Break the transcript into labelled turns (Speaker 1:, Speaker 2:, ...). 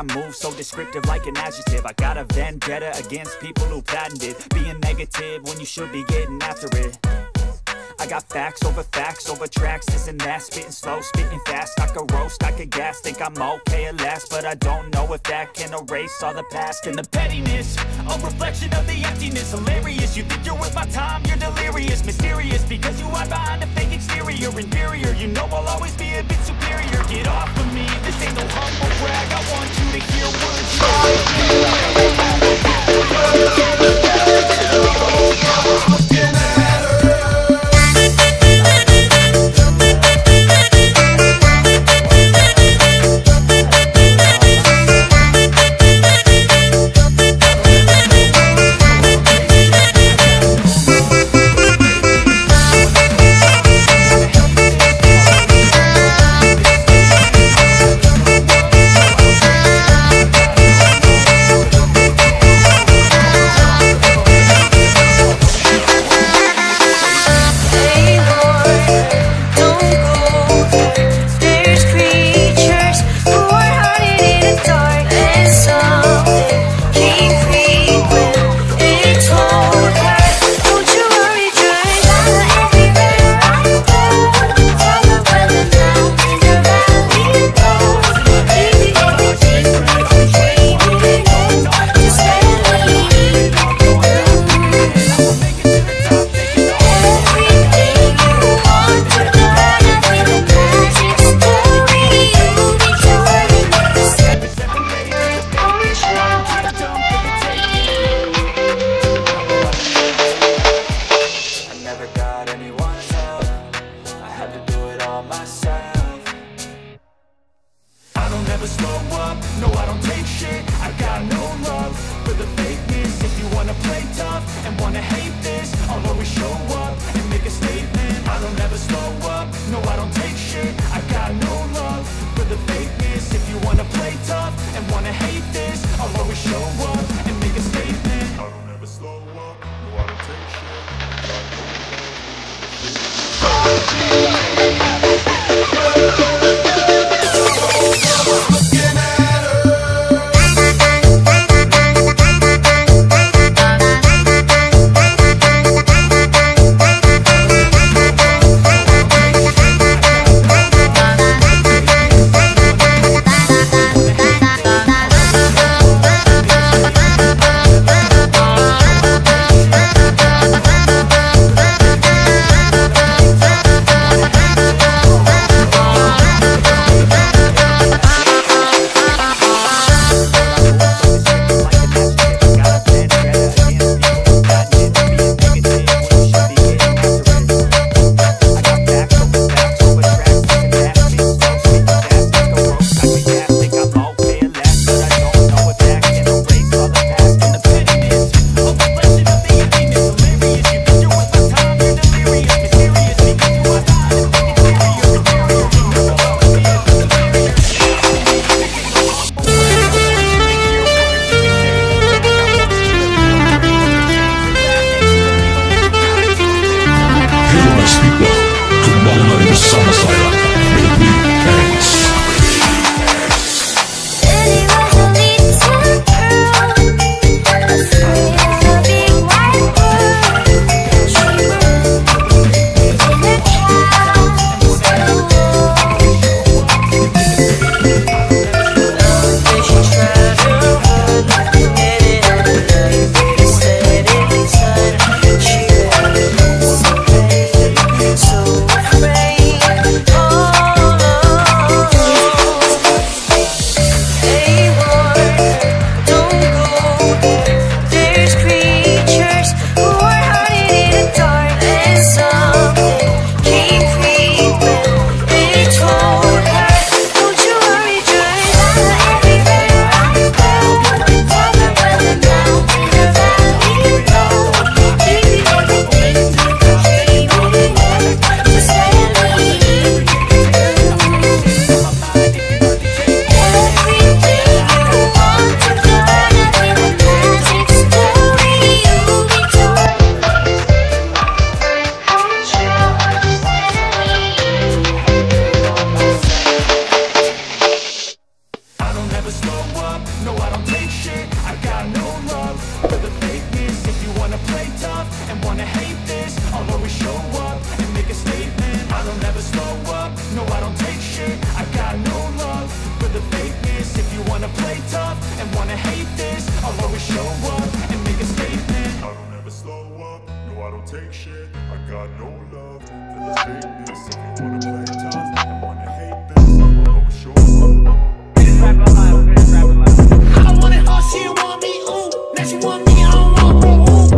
Speaker 1: I move so descriptive like an adjective. I got a vendetta against people who patented being negative when you should be getting after it. I got facts over tracks, this and that, spitting slow, spitting fast. I could roast, I could gas, think I'm okay at last, but I don't know if that can erase all the past. And the pettiness, a reflection of the emptiness. Hilarious, you think you're worth my time, you're delirious. Mysterious, because you hide behind a fake exterior. Inferior, you know I'll always be a bit superior. Get off of me, this ain't no humble brag. I want you to hear words
Speaker 2: I got no love for the fakeness. If you wanna play tough, I wanna hate this, I will always show up.